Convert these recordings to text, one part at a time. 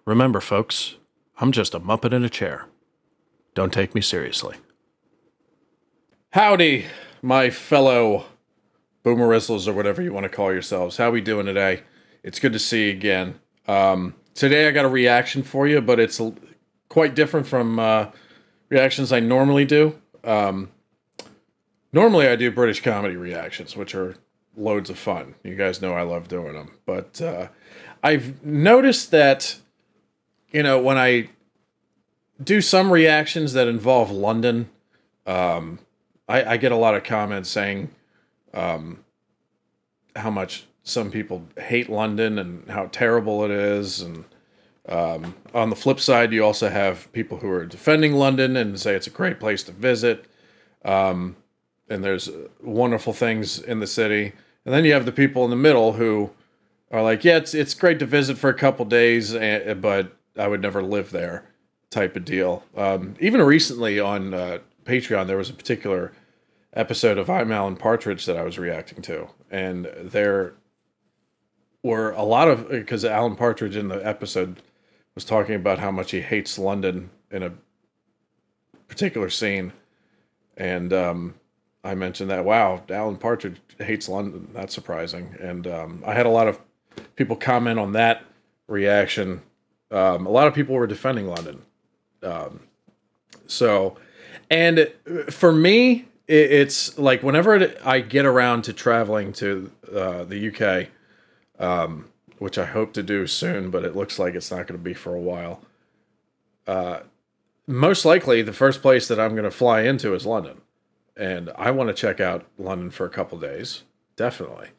Remember, folks, I'm just a Muppet in a chair. Don't take me seriously. Howdy, my fellow boomerizzles or whatever you want to call yourselves. How we doing today? It's good to see you again. Today I got a reaction for you, but it's quite different from reactions I normally do. Normally I do British comedy reactions, which are loads of fun. You guys know I love doing them. But I've noticed that, you know, when I do some reactions that involve London, I get a lot of comments saying how much some people hate London and how terrible it is. And on the flip side, you also have people who are defending London and say it's a great place to visit. And there's wonderful things in the city. And then you have the people in the middle who are like, yeah, it's great to visit for a couple days, but I would never live there, type of deal. Even recently on Patreon, there was a particular episode of I'm Alan Partridge that I was reacting to. And there were a lot of, because Alan Partridge in the episode was talking about how much he hates London in a particular scene. And I mentioned that, wow, Alan Partridge hates London. That's surprising. And I had a lot of people comment on that reaction. A lot of people were defending London. And for me, it's like whenever I get around to traveling to the UK, which I hope to do soon, but it looks like it's not going to be for a while. Most likely, the first place that I'm going to fly into is London. And I want to check out London for a couple days, definitely.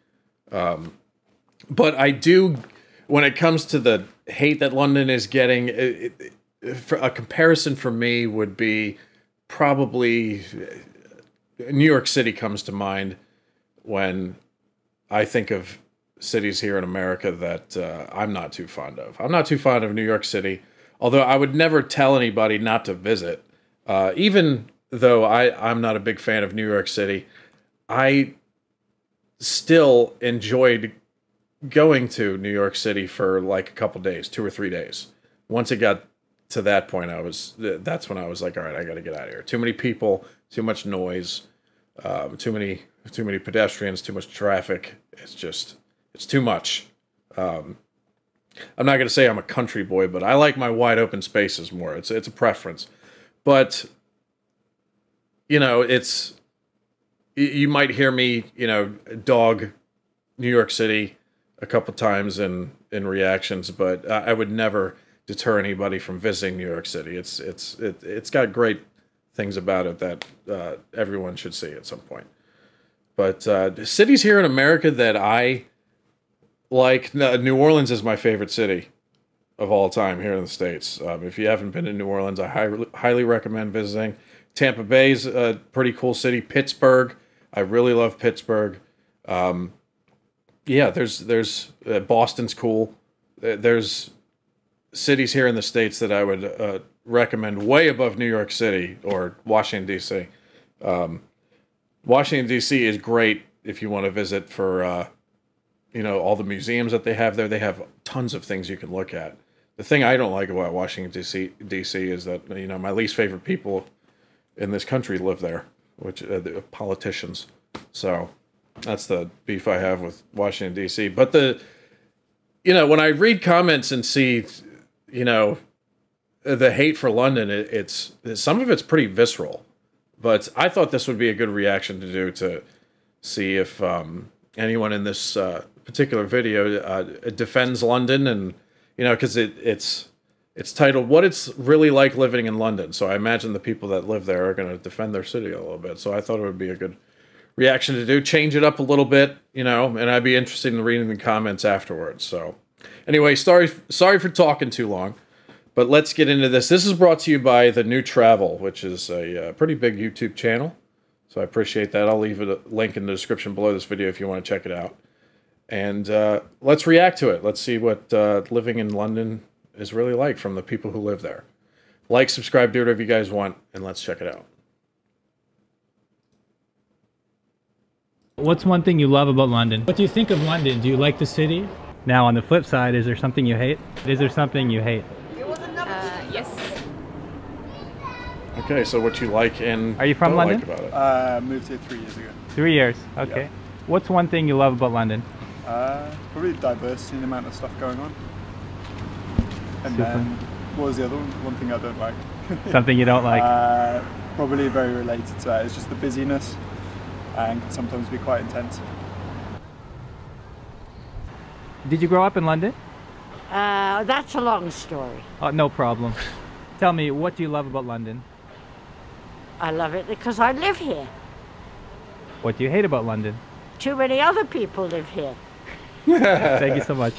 But I do, when it comes to the hate that London is getting, a comparison for me would be probably New York City comes to mind when I think of cities here in America that I'm not too fond of. I'm not too fond of New York City, although I would never tell anybody not to visit. Even though I'm not a big fan of New York City, I still enjoyed going to New York City for like a couple days, 2 or 3 days. Once it got to that point, that's when I was like, all right, I got to get out of here. Too many people, too much noise, too many pedestrians, too much traffic. It's too much. I'm not going to say I'm a country boy, but I like my wide open spaces more. It's a preference. But you know, you might hear me, you know, dog New York City a couple times in reactions, but I would never deter anybody from visiting New York City. It's got great things about it that everyone should see at some point. But cities here in America that I like, New Orleans is my favorite city of all time here in the States. If you haven't been to New Orleans, I highly recommend visiting. Tampa Bay's a pretty cool city. Pittsburgh, I really love Pittsburgh. Yeah, there's Boston's cool. There's cities here in the States that I would recommend way above New York City or Washington, D.C. Washington, D.C. is great if you want to visit for, you know, all the museums that they have there. They have tons of things you can look at. The thing I don't like about Washington, D.C. is that, you know, my least favorite people in this country live there, which the politicians. So that's the beef I have with Washington, D.C. But you know, when I read comments and see, you know, the hate for London, it's some of it's pretty visceral. But I thought this would be a good reaction to do to see if anyone in this particular video defends London, and you know, because it's titled "What It's Really Like Living in London." So I imagine the people that live there are going to defend their city a little bit. So I thought it would be a good reaction to do, change it up a little bit, you know, and I'd be interested in reading the comments afterwards. So anyway, sorry for talking too long, but let's get into this. This is brought to you by The New Travel, which is a pretty big YouTube channel. So I appreciate that. I'll leave a link in the description below this video if you want to check it out. And let's react to it. Let's see what living in London is really like from the people who live there. Like, subscribe, do whatever you guys want, and let's check it out. What's one thing you love about London? What do you think of London? Do you like the city? Now, on the flip side, is there something you hate? Is there something you hate? Yes. Okay, so what you like and Are you from don't London? like about it? Moved here 3 years ago. 3 years. Okay. Yeah. What's one thing you love about London? Probably the diversity and the amount of stuff going on. And Super. then, what was the other one? One thing I don't like. Something you don't like? Probably very related to that. It's just the busyness and can sometimes be quite intense. Did you grow up in London? That's a long story. Oh, no problem. Tell me, what do you love about London? I love it because I live here. What do you hate about London? Too many other people live here. Thank you so much.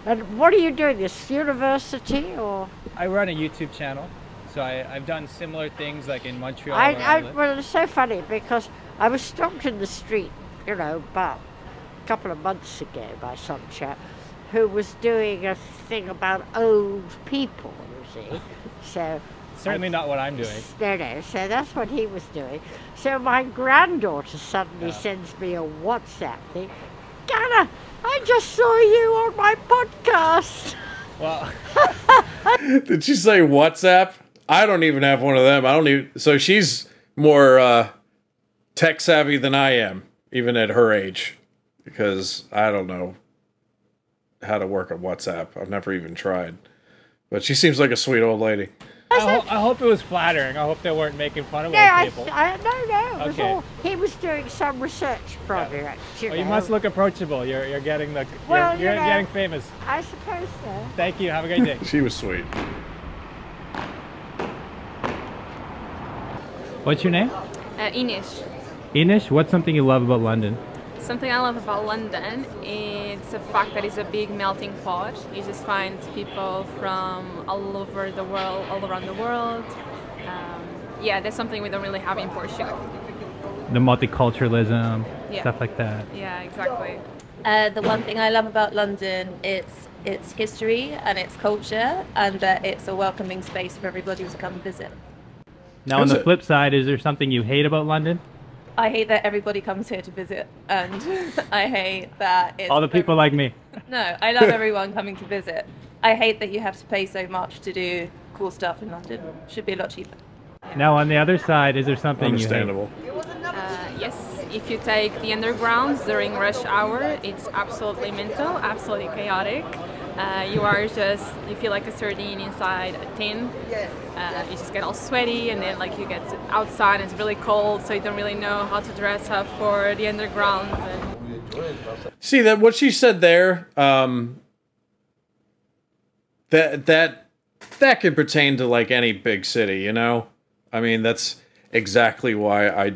And what are you doing? This university or? I run a YouTube channel, so I've done similar things like in Montreal. where I live. Well, it's so funny because I was stopped in the street, you know, about a couple of months ago by some chap who was doing a thing about old people, you see. So Certainly not what I'm doing. no, so that's what he was doing. So my granddaughter suddenly sends me a WhatsApp thing. Ghana, I just saw you on my podcast. Well, Did she say WhatsApp? I don't even have one of them. I don't even. So she's more tech savvy than I am, even at her age, because I don't know how to work a WhatsApp. I've never even tried. But she seems like a sweet old lady. I hope it was flattering. I hope they weren't making fun of No, old people. no, it was Okay. all, he was doing some research project. Well, you know. must look approachable. You're getting the Well, you're you know. getting famous. I suppose so. Thank you. Have a great day. She was sweet. What's your name? Inish. Inish. What's something you love about London? Something I love about London is the fact that it's a big melting pot. You just find people from all over the world, all around the world. Yeah, that's something we don't really have in Portugal. The multiculturalism, Yeah. stuff like that. Yeah, exactly. The one thing I love about London it's its history and its culture, and that it's a welcoming space for everybody to come visit. Now, on Is the it? flip side, is there something you hate about London? I hate that everybody comes here to visit, and I hate that it's All the people like me. No, I love everyone coming to visit. I hate that you have to pay so much to do cool stuff in London. Should be a lot cheaper. Now, on the other side, is there something you hate? Understandable. Yes, if you take the undergrounds during rush hour, it's absolutely mental, absolutely chaotic. You feel like a sardine inside a tin. You just get all sweaty, and then like you get outside and it's really cold, so you don't really know how to dress up for the underground. See that what she said there. That could pertain to like any big city, you know. I mean, that's exactly why I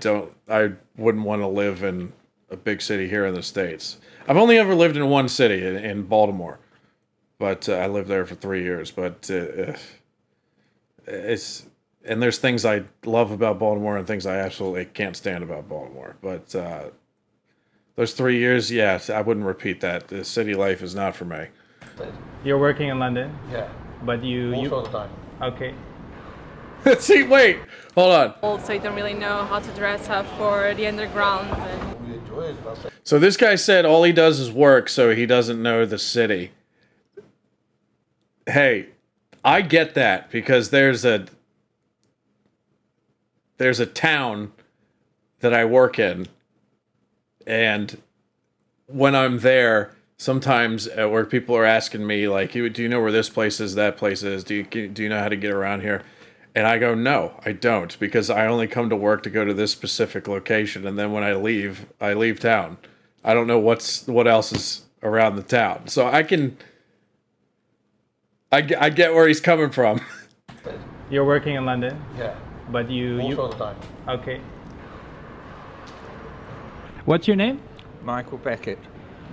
wouldn't want to live in a big city here in the States. I've only ever lived in one city in Baltimore, but I lived there for 3 years. But there's things I love about Baltimore and things I absolutely can't stand about Baltimore. But those 3 years, yeah, I wouldn't repeat that. The city life is not for me. You're working in London, Yeah, but you most of the time. okay. See, wait, hold on. Cold, so you don't really know how to dress up for the underground. We enjoy it, that's it. So this guy said all he does is work, so he doesn't know the city. Hey, I get that because there's a town that I work in, and when I'm there, sometimes at work people are asking me like, "Do you know where this place is, that place is? Do you know how to get around here?" And I go, "No, I don't, because I only come to work to go to this specific location, and then when I leave town. I don't know what else is around the town." So I get where he's coming from. You're working in London, Yeah, but most of the time. okay. What's your name? Michael Beckett.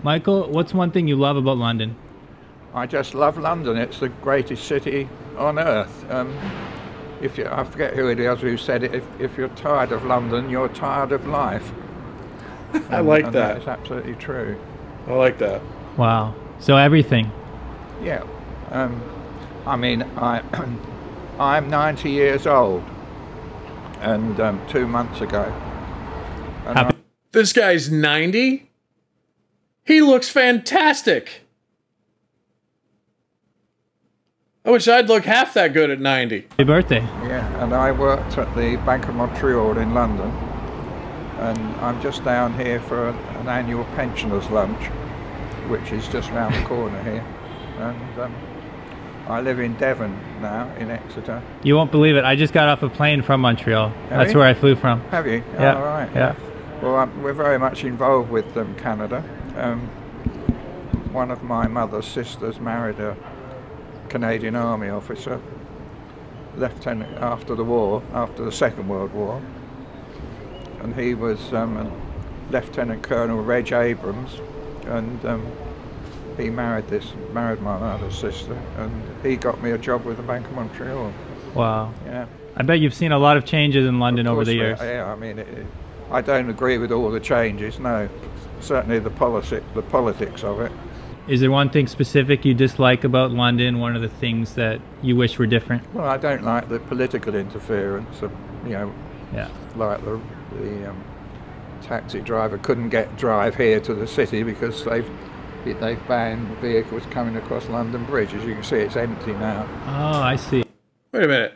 Michael, what's one thing you love about London? I just love London. It's the greatest city on earth. I forget who it is who said it. If you're tired of London, you're tired of life. I like and that. That's absolutely true. I like that. Wow. So everything. Yeah. I mean, I'm 90 years old, and 2 months ago. And Happy- This guy's 90. He looks fantastic. I wish I'd look half that good at 90. Happy birthday. Yeah, and I worked at the Bank of Montreal in London, and I'm just down here for an annual pensioners lunch, which is just round the corner here. And I live in Devon now, in Exeter. You won't believe it. I just got off a plane from Montreal. That's you? where I flew from. Have you? Yeah. Oh, right. Yeah. Well, we're very much involved with Canada. One of my mother's sisters married a Canadian Army officer, lieutenant after the war, after the Second World War, and he was Lieutenant Colonel Reg Abrams, and he married my mother's sister, and he got me a job with the Bank of Montreal. Wow. Yeah. I bet you've seen a lot of changes in London over the years. Yeah, I mean, I don't agree with all the changes, no. Certainly the politics of it. Is there one thing specific you dislike about London? One of the things that you wish were different? Well, I don't like the political interference of, Yeah. like the taxi driver couldn't drive here to the city because they've banned vehicles coming across London Bridge. As you can see, it's empty now. Oh, I see. Wait a minute.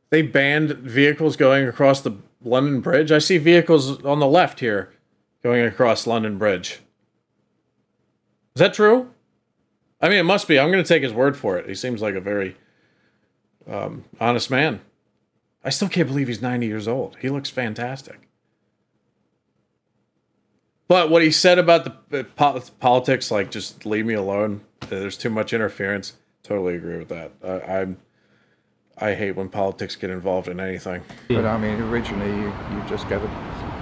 They banned vehicles going across the London Bridge? I see vehicles on the left here going across London Bridge. Is that true? I mean, it must be. I'm going to take his word for it. He seems like a very honest man. I still can't believe he's 90 years old. He looks fantastic. But what he said about the politics, like, just leave me alone. There's too much interference. Totally agree with that. I hate when politics get involved in anything. But I mean, originally you just get a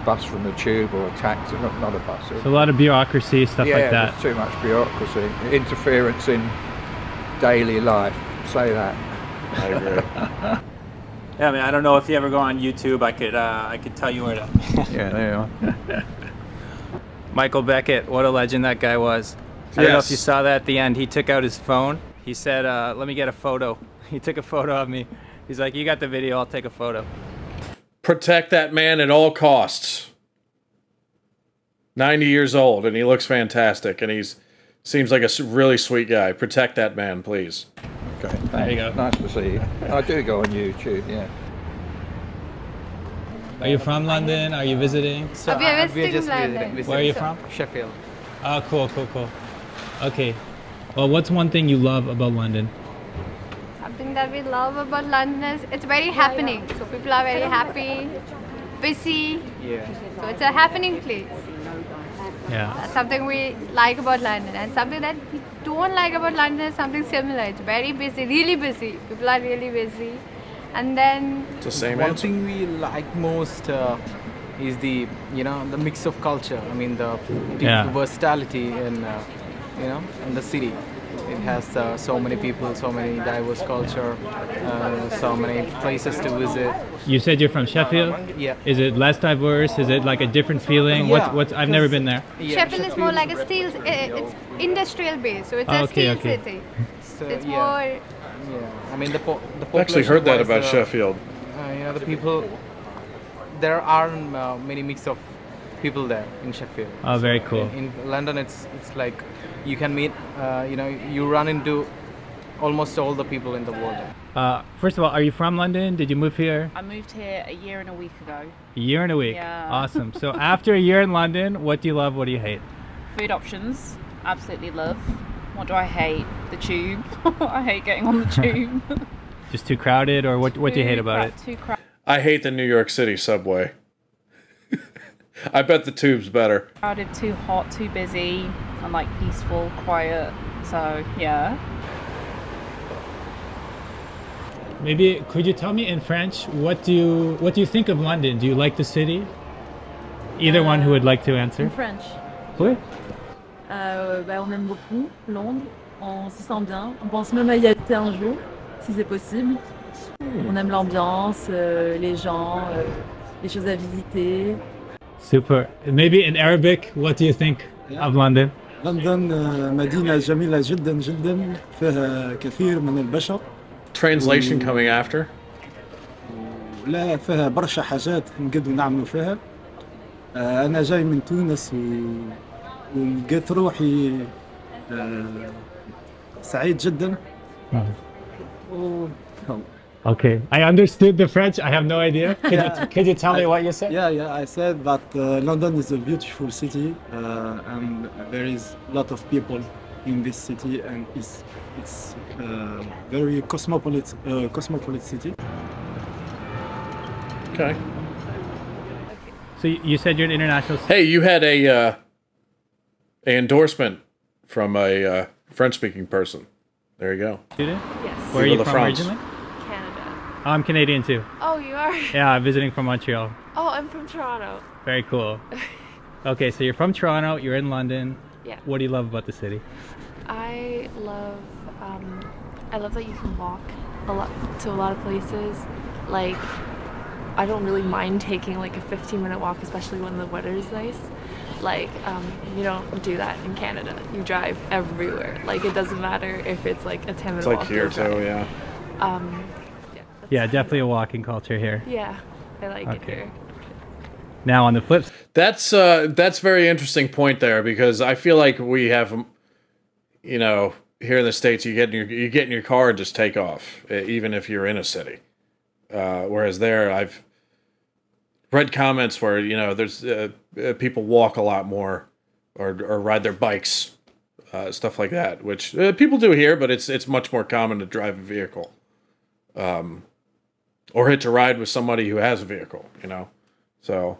bus from the tube or a taxi, not a bus. So a lot of bureaucracy, stuff like that. Yeah, too much bureaucracy, interference in daily life. Say that. I agree. Yeah, I mean, I don't know if you ever go on YouTube. I could tell you where to. Yeah, there you are. Michael Beckett, what a legend that guy was. I don't know if you saw that at the end. He took out his phone. He said, let me get a photo. He took a photo of me. He's like, you got the video, I'll take a photo. Protect that man at all costs. 90 years old, and he looks fantastic, and seems like a really sweet guy. Protect that man, please. Okay, there you go. Nice to see you. I do go on YouTube, yeah. Are you from London? Are you visiting? So we are just visiting. Where are you from? Sheffield. Oh, cool. Okay. Well, what's one thing you love about London? Something that we love about London is it's very happening. So people are very happy, busy. Yeah. So it's a happening place. Yeah. That's something we like about London. And something that we don't like about London is something similar. It's very busy, really busy. People are really busy. And then it's the same one answer. thing we like most is the the mix of culture. I mean the versatility in in the city. It has so many people, so many diverse culture, so many places to visit. You said you're from Sheffield? Yeah. Is it less diverse? Is it like a different feeling? Yeah, what's I've never been there. Yeah, Sheffield is more like a steel, it's industrial base, so it's a steel city. So it's more... Yeah, I mean the I've actually heard that about Sheffield. The people, there aren't many mix of people there in Sheffield. Oh, very cool. In London, it's like you can meet, you run into almost all the people in the world. First of all, are you from London? Did you move here? I moved here a year and a week ago. A year and a week? Yeah. Awesome. So after a year in London, what do you love, what do you hate? Food options, absolutely love. What do I hate? The tube. I hate getting on the tube. Just too crowded, or what do you hate about it? Too crowded. I hate the New York City subway. I bet the tube's better. Crowded, too hot, too busy, and like peaceful, quiet. So yeah. Maybe could you tell me in French what do you think of London? Do you like the city? Either one who would like to answer. In French. Oui. On aime beaucoup Londres, on se sent bien, on pense même à y habiter un jour, si c'est possible. On aime l'ambiance, les gens, les choses à visiter. Super. Maybe in Arabic, what do you think of London? لندن مدينة جميلة جدا جدا فيها كثير من البشر. Translation coming after. لا فيها برشا حاجات نقدروا نعملوا فيها. أنا جاي من تونس ولقيت روحي سعيد جدا Okay, I understood the French. I have no idea. Could you tell me what you said? Yeah, I said that London is a beautiful city, and there is a lot of people in this city, and it's very cosmopolitan city. Okay. So you said you're an international. Hey, you had a endorsement from a French-speaking person. There you go. Student? Yes. Where are you from France. originally? Canada. I'm Canadian too. Oh, you are? Yeah, I'm visiting from Montreal. Oh, I'm from Toronto. Very cool. Okay, so you're from Toronto, you're in London. Yeah. What do you love about the city? I love that you can walk to a lot of places. Like, I don't really mind taking like a 15-minute walk, especially when the weather is nice. Like, you don't do that in Canada. You drive everywhere. Like, it doesn't matter if it's like a 10-minute walk. It's like here too, yeah. Yeah, definitely a walking culture here. Yeah, I like it here. Now on the flip side, that's very interesting point there, because I feel like we have, you know, here in the States, you get in your car and just take off, even if you're in a city. Whereas there, I've read comments where, you know, there's people walk a lot more, or ride their bikes, stuff like that, which people do here, but it's much more common to drive a vehicle, or hitch a ride with somebody who has a vehicle, you know. So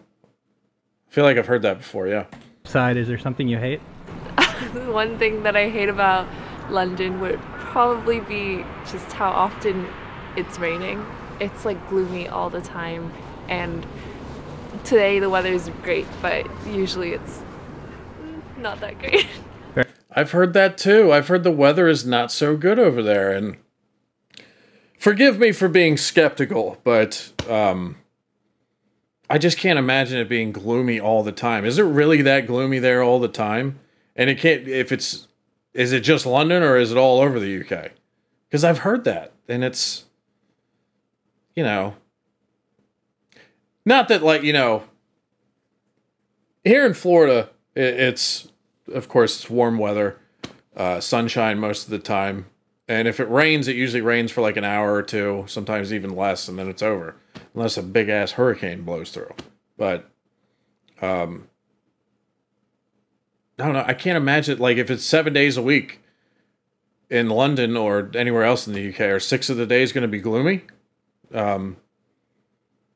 I feel like I've heard that before, yeah. Side, is there something you hate? One thing that I hate about London would probably be just how often it's raining. It's like gloomy all the time, and today the weather is great, but usually it's not that great. I've heard that too. I've heard the weather is not so good over there, and forgive me for being skeptical, but I just can't imagine it being gloomy all the time. Is it really that gloomy there all the time? And it can't, is it just London, or is it all over the UK? Because I've heard that, and it's, you know, not that, like, you know, here in Florida, it's, of course, it's warm weather, sunshine most of the time. And if it rains, it usually rains for like an hour or two, sometimes even less, and then it's over. Unless a big-ass hurricane blows through. But, I don't know, I can't imagine, like, if it's 7 days a week in London or anywhere else in the UK, are 6 of the days going to be gloomy?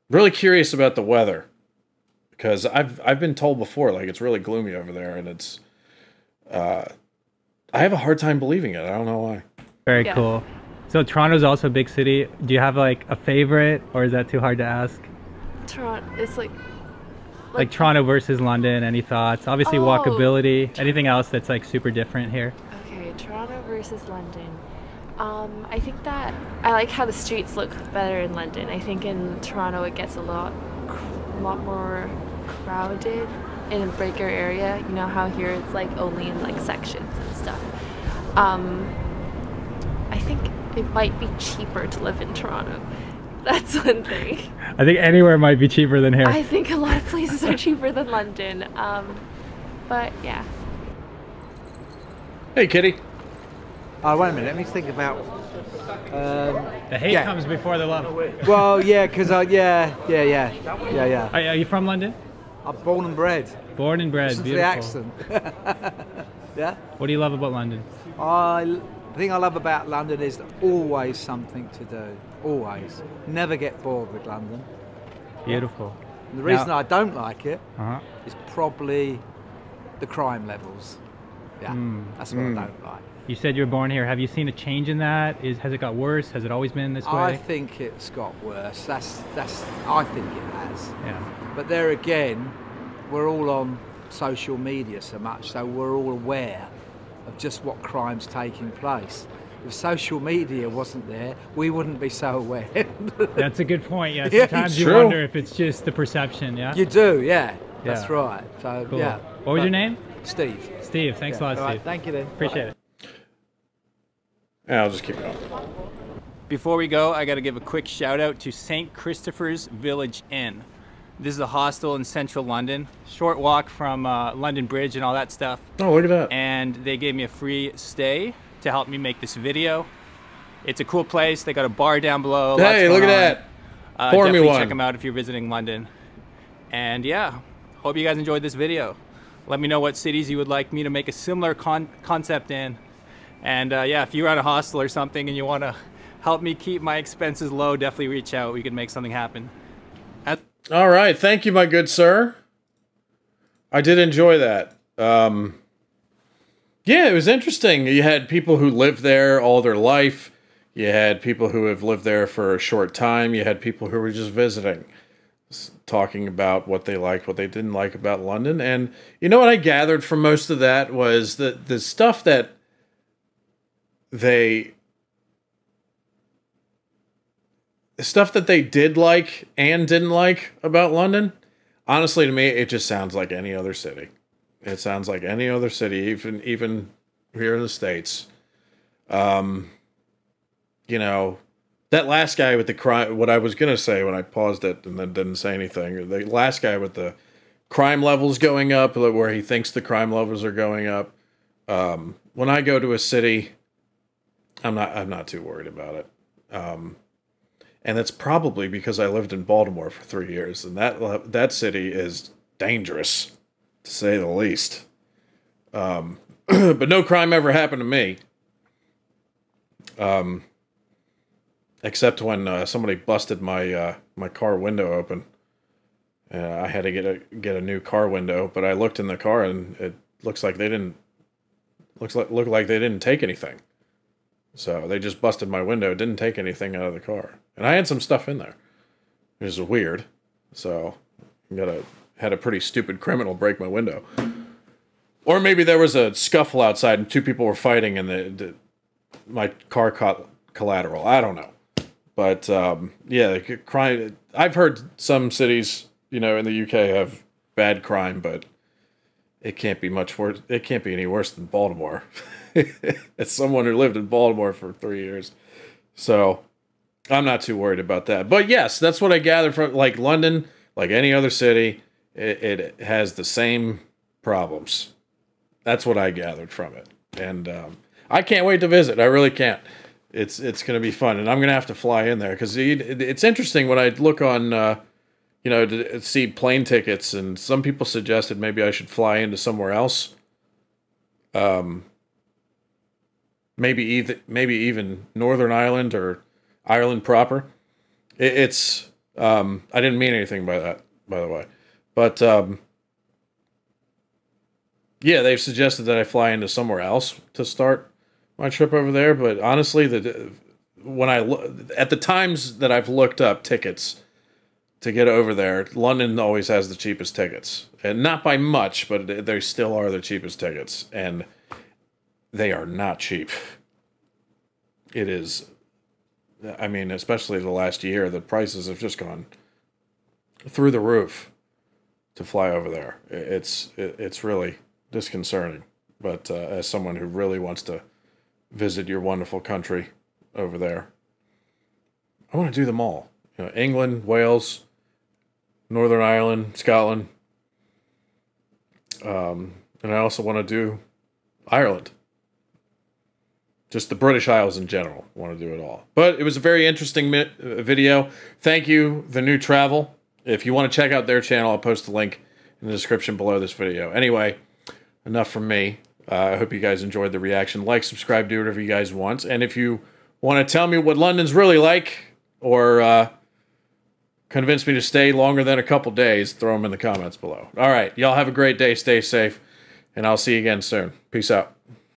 Really curious about the weather, because I've been told before, like, it's really gloomy over there, and it's I have a hard time believing it. I don't know why. Very cool. So Toronto's also a big city. Do you have like a favorite, or is that too hard to ask? Toronto, it's like Toronto versus London. Any thoughts? Obviously walkability. Anything else that's like super different here? Okay, Toronto versus London. I think that I like how the streets look better in London. I think in Toronto it gets a lot more crowded in a bigger area. You know how here it's like only in like sections and stuff. I think it might be cheaper to live in Toronto. That's one thing. I think anywhere might be cheaper than here. I think a lot of places are cheaper than London. But yeah. Hey, Kitty. Oh, wait a minute. Let me think about. The hate comes before the love. Well, yeah, because yeah. Are you from London? I'm born and bred. Born and bred. Listen Beautiful. to the accent. Yeah. What do you love about London? The thing I love about London is always something to do. Always. Never get bored with London. Beautiful. And the reason I don't like it is probably the crime levels. Yeah, that's what I don't like. You said you were born here. Have you seen a change in that? Has it got worse? Has it always been this way? I think it's got worse. That's. I think it has. Yeah. But there again, we're all on social media so much, so we're all aware of just what crime's taking place. If social media wasn't there, we wouldn't be so aware. That's a good point. Yeah. Yeah, Sometimes you wonder if it's just the perception. Yeah. You do. Yeah. That's right. So cool. yeah. What was your name? Steve. Steve. Thanks a lot, Steve. Right, thank you then. Appreciate it. Yeah, I'll just keep going. Before we go, I got to give a quick shout out to St. Christopher's Village Inn. This is a hostel in central London. Short walk from London Bridge and all that stuff. Oh, look at that. And they gave me a free stay to help me make this video. It's a cool place. They got a bar down below. Hey, look at that. Pour me definitely one. check them out if you're visiting London. And yeah, hope you guys enjoyed this video. Let me know what cities you would like me to make a similar concept in. And yeah, if you're at a hostel or something and you want to help me keep my expenses low, definitely reach out. We can make something happen. All right. Thank you, my good sir. I did enjoy that. Yeah, it was interesting. You had people who lived there all their life. You had people who have lived there for a short time. You had people who were just visiting, talking about what they liked, what they didn't like about London. And you know what I gathered from most of that was that the stuff that they did like and didn't like about London, honestly, to me, it just sounds like any other city. It sounds like any other city, even here in the States. You know, that last guy with the crime, what I was going to say when I paused it and then didn't say anything, the last guy with the crime levels going up, where he thinks the crime levels are going up. When I go to a city, I'm not too worried about it. And that's probably because I lived in Baltimore for 3 years, and that city is dangerous, to say the least. But no crime ever happened to me. Except when somebody busted my my car window open. I had to get a new car window, but I looked in the car and it looks like they didn't looked like they didn't take anything. So they just busted my window, didn't take anything out of the car, and I had some stuff in there, which is weird. So had a pretty stupid criminal break my window, or maybe there was a scuffle outside and two people were fighting and my car caught collateral. I don't know. But, yeah, crime. I've heard some cities, you know, in the UK have bad crime, but it can't be much worse. It can't be any worse than Baltimore. As someone who lived in Baltimore for 3 years. So I'm not too worried about that. But yes, that's what I gathered from, like, London, like any other city, it has the same problems. That's what I gathered from it. And I can't wait to visit. I really can't. It's going to be fun, and I'm going to have to fly in there because it's interesting when I look on, you know, to see plane tickets, and some people suggested maybe I should fly into somewhere else. Maybe even Northern Ireland or Ireland proper. I didn't mean anything by that, by the way, but yeah, they've suggested that I fly into somewhere else to start my trip over there, but honestly, at the times that I've looked up tickets to get over there, London always has the cheapest tickets, and not by much, but they still are the cheapest tickets, and they are not cheap. It is, I mean, especially the last year, the prices have just gone through the roof to fly over there. It's really disconcerting, but as someone who really wants to visit your wonderful country over there, I want to do them all. You know, England, Wales, Northern Ireland, Scotland, and I also want to do Ireland. Just the British Isles in general. I want to do it all. But it was a very interesting video. Thank you, The New Travel. If you want to check out their channel, I'll post the link in the description below this video. Anyway, enough from me. I hope you guys enjoyed the reaction. Like, subscribe, do whatever you guys want. And if you want to tell me what London's really like, or convince me to stay longer than a couple days, throw them in the comments below. All right, y'all have a great day. Stay safe, and I'll see you again soon. Peace out.